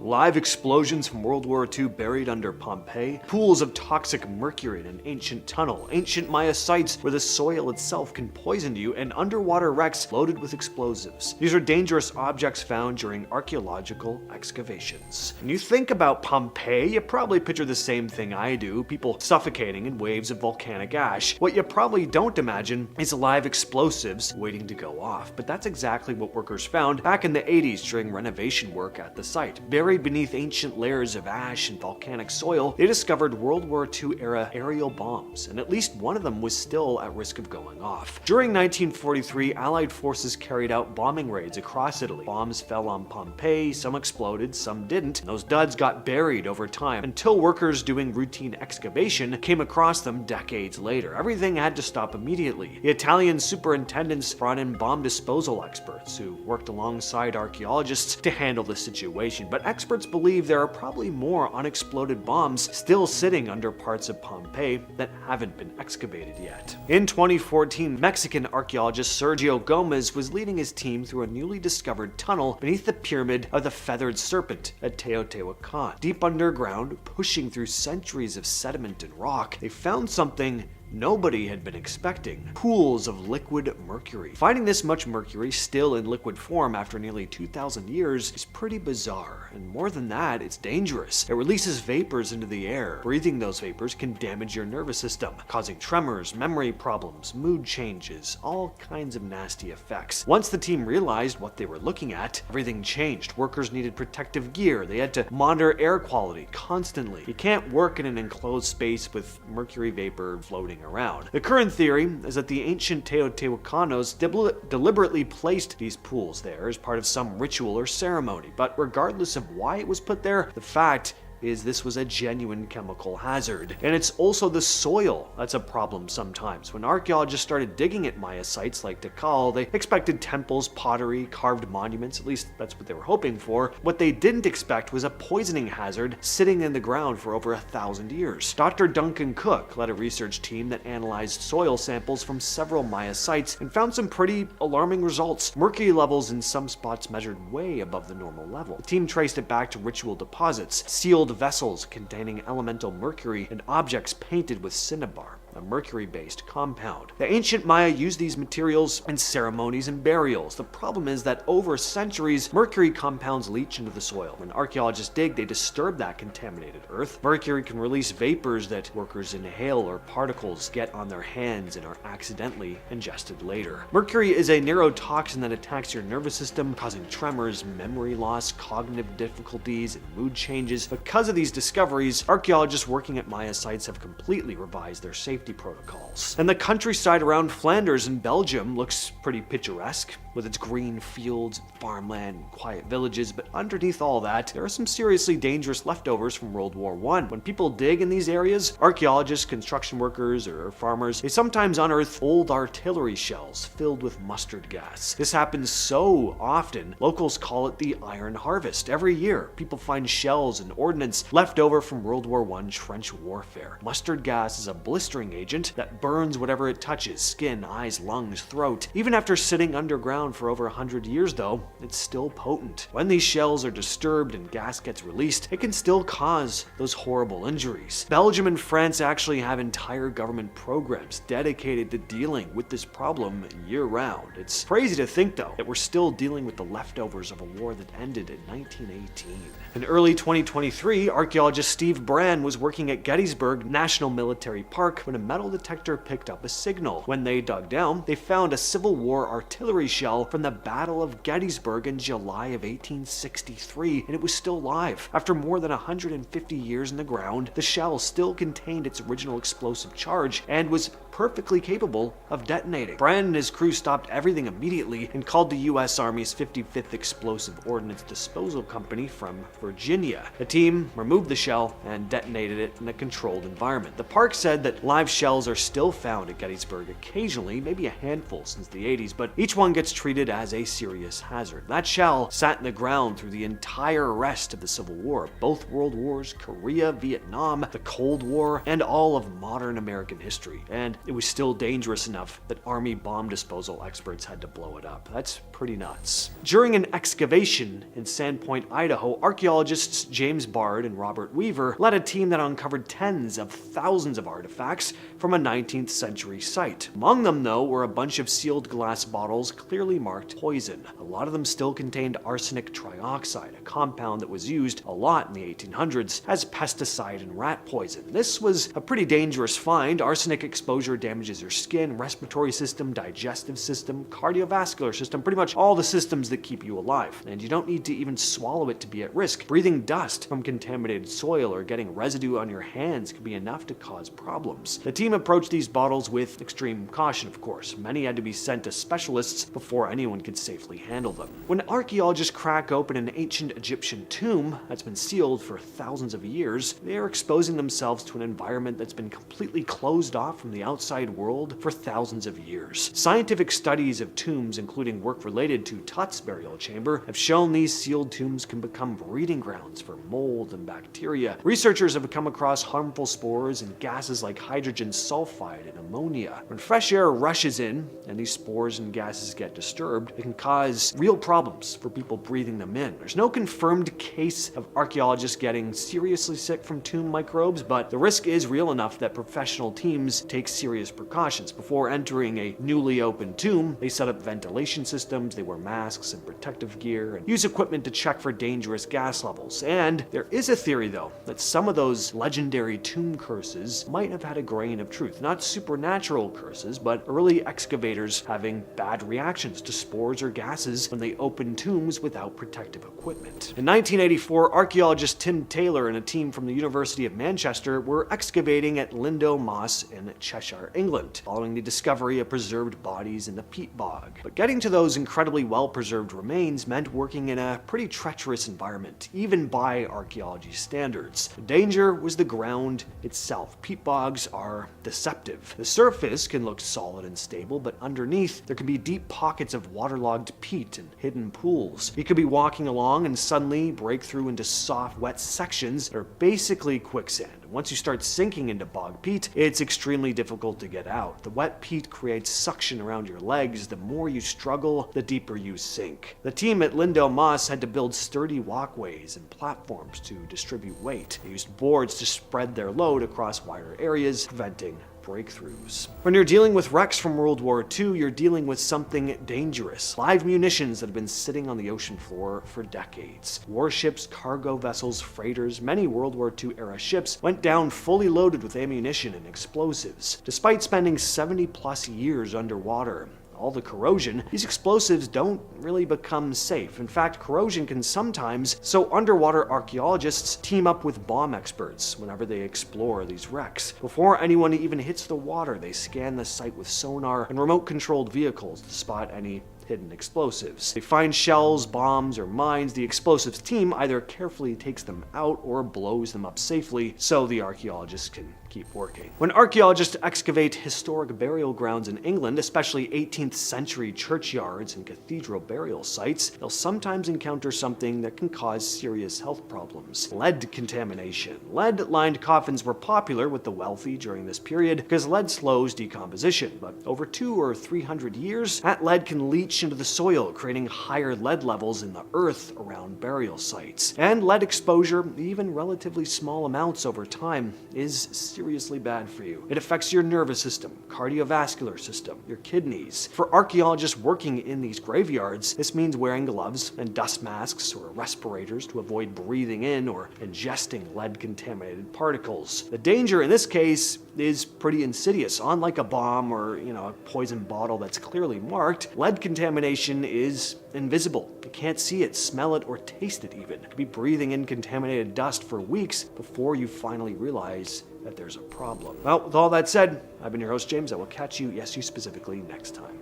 Live explosions from World War II buried under Pompeii, pools of toxic mercury in an ancient tunnel, ancient Maya sites where the soil itself can poison you, and underwater wrecks loaded with explosives. These are dangerous objects found during archaeological excavations. When you think about Pompeii, you probably picture the same thing I do, people suffocating in waves of volcanic ash. What you probably don't imagine is live explosives waiting to go off, but that's exactly what workers found back in the 80s during renovation work at the site. Buried beneath ancient layers of ash and volcanic soil, they discovered World War II era aerial bombs, and at least one of them was still at risk of going off. During 1943, Allied forces carried out bombing raids across Italy. Bombs fell on Pompeii, some exploded, some didn't, and those duds got buried over time until workers doing routine excavation came across them decades later. Everything had to stop immediately. The Italian superintendents brought in bomb disposal experts who worked alongside archaeologists to handle the situation, but experts believe there are probably more unexploded bombs still sitting under parts of Pompeii that haven't been excavated yet. In 2014, Mexican archaeologist Sergio Gomez was leading his team through a newly discovered tunnel beneath the Pyramid of the Feathered Serpent at Teotihuacan. Deep underground, pushing through centuries of sediment and rock, they found something nobody had been expecting: pools of liquid mercury. Finding this much mercury still in liquid form after nearly 2,000 years is pretty bizarre, and more than that, it's dangerous. It releases vapors into the air. Breathing those vapors can damage your nervous system, causing tremors, memory problems, mood changes, all kinds of nasty effects. Once the team realized what they were looking at, everything changed. Workers needed protective gear. They had to monitor air quality constantly. You can't work in an enclosed space with mercury vapor floating around. The current theory is that the ancient Teotihuacanos deliberately placed these pools there as part of some ritual or ceremony, but regardless of why it was put there, the fact is this was a genuine chemical hazard. And it's also the soil that's a problem sometimes. When archaeologists started digging at Maya sites like Tikal, they expected temples, pottery, carved monuments, at least that's what they were hoping for. What they didn't expect was a poisoning hazard sitting in the ground for over 1,000 years. Dr. Duncan Cook led a research team that analyzed soil samples from several Maya sites and found some pretty alarming results. Mercury levels in some spots measured way above the normal level. The team traced it back to ritual deposits, sealed vessels containing elemental mercury, and objects painted with cinnabar, a mercury-based compound. The ancient Maya used these materials in ceremonies and burials. The problem is that over centuries, mercury compounds leach into the soil. When archaeologists dig, they disturb that contaminated earth. Mercury can release vapors that workers inhale, or particles get on their hands and are accidentally ingested later. Mercury is a neurotoxin that attacks your nervous system, causing tremors, memory loss, cognitive difficulties, and mood changes. Because of these discoveries, archaeologists working at Maya sites have completely revised their safety protocols. And the countryside around Flanders in Belgium looks pretty picturesque, with its green fields, farmland, and quiet villages, but underneath all that, there are some seriously dangerous leftovers from World War I. When people dig in these areas, archaeologists, construction workers, or farmers, they sometimes unearth old artillery shells filled with mustard gas. This happens so often, locals call it the Iron Harvest. Every year, people find shells and ordnance left over from World War I trench warfare. Mustard gas is a blistering agent that burns whatever it touches: skin, eyes, lungs, throat. Even after sitting underground for over 100 years though, it's still potent. When these shells are disturbed and gas gets released, it can still cause those horrible injuries. Belgium and France actually have entire government programs dedicated to dealing with this problem year-round. It's crazy to think though that we're still dealing with the leftovers of a war that ended in 1918. In early 2023, archaeologist Steve Brand was working at Gettysburg National Military Park when a metal detector picked up a signal. When they dug down, they found a Civil War artillery shell from the Battle of Gettysburg in July of 1863, and it was still live. After more than 150 years in the ground, the shell still contained its original explosive charge and was perfectly capable of detonating. Brand and his crew stopped everything immediately and called the U.S. Army's 55th Explosive Ordnance Disposal Company from Virginia. The team removed the shell and detonated it in a controlled environment. The park said that live shells are still found at Gettysburg occasionally, maybe a handful since the 80s, but each one gets treated as a serious hazard. That shell sat in the ground through the entire rest of the Civil War, both World Wars, Korea, Vietnam, the Cold War, and all of modern American history. And it was still dangerous enough that Army bomb disposal experts had to blow it up. That's pretty nuts. During an excavation in Sandpoint, Idaho, archaeologists James Bard and Robert Weaver led a team that uncovered tens of thousands of artifacts from a 19th century site. Among them, though, were a bunch of sealed glass bottles clearly marked poison. A lot of them still contained arsenic trioxide, a compound that was used a lot in the 1800s as pesticide and rat poison. This was a pretty dangerous find. Arsenic exposure damages your skin, respiratory system, digestive system, cardiovascular system, pretty much all the systems that keep you alive. And you don't need to even swallow it to be at risk. Breathing dust from contaminated soil or getting residue on your hands could be enough to cause problems. The team approached these bottles with extreme caution, of course. Many had to be sent to specialists before anyone could safely handle them. When archaeologists crack open an ancient Egyptian tomb that's been sealed for thousands of years, they are exposing themselves to an environment that's been completely closed off from the outside world for thousands of years. Scientific studies of tombs, including work related to Tut's burial chamber, have shown these sealed tombs can become breeding grounds for mold and bacteria. Researchers have come across harmful spores and gases like hydrogen sulfide and ammonia. When fresh air rushes in and these spores and gases get disturbed, it can cause real problems for people breathing them in. There's no confirmed case of archaeologists getting seriously sick from tomb microbes, but the risk is real enough that professional teams take serious precautions. Before entering a newly opened tomb, they set up ventilation systems, they wear masks and protective gear, and use equipment to check for dangerous gas levels. And there is a theory, though, that some of those legendary tomb curses might have had a grain of truth. Not supernatural curses, but early excavators having bad reactions to spores or gases when they opened tombs without protective equipment. In 1984, archaeologist Tim Taylor and a team from the University of Manchester were excavating at Lindo Moss in Cheshire, England, following the discovery of preserved bodies in the peat bog. But getting to those incredibly well-preserved remains meant working in a pretty treacherous environment, even by archaeology standards. The danger was the ground itself. Peat bogs are deceptive. The surface can look solid and stable, but underneath there can be deep pockets of waterlogged peat and hidden pools. You could be walking along and suddenly break through into soft, wet sections that are basically quicksand. Once you start sinking into bog peat, it's extremely difficult to get out. The wet peat creates suction around your legs. The more you struggle, the deeper you sink. The team at Lindo Moss had to build sturdy walkways and platforms to distribute weight. They used boards to spread their load across wider areas, preventing breakthroughs. When you're dealing with wrecks from World War II, you're dealing with something dangerous. Live munitions that have been sitting on the ocean floor for decades. Warships, cargo vessels, freighters, many World War II era ships went down fully loaded with ammunition and explosives. Despite spending 70 plus years underwater, all the corrosion, these explosives don't really become safe. In fact, corrosion can sometimes, so underwater archaeologists team up with bomb experts whenever they explore these wrecks. Before anyone even hits the water, they scan the site with sonar and remote-controlled vehicles to spot any hidden explosives. They find shells, bombs, or mines. The explosives team either carefully takes them out or blows them up safely so the archaeologists can keep working. When archaeologists excavate historic burial grounds in England, especially 18th century churchyards and cathedral burial sites, they'll sometimes encounter something that can cause serious health problems: lead contamination. Lead-lined coffins were popular with the wealthy during this period because lead slows decomposition, but over 200 or 300 years, that lead can leach into the soil, creating higher lead levels in the earth around burial sites. And lead exposure, even relatively small amounts over time, is seriously bad for you. It affects your nervous system, cardiovascular system, your kidneys. For archaeologists working in these graveyards, this means wearing gloves and dust masks or respirators to avoid breathing in or ingesting lead-contaminated particles. The danger in this case is pretty insidious. Unlike a bomb or, a poison bottle that's clearly marked, lead contamination is invisible. You can't see it, smell it, or taste it even. You could be breathing in contaminated dust for weeks before you finally realize that there's a problem. Well, with all that said, I've been your host, James. I will catch you, yes, you specifically, next time.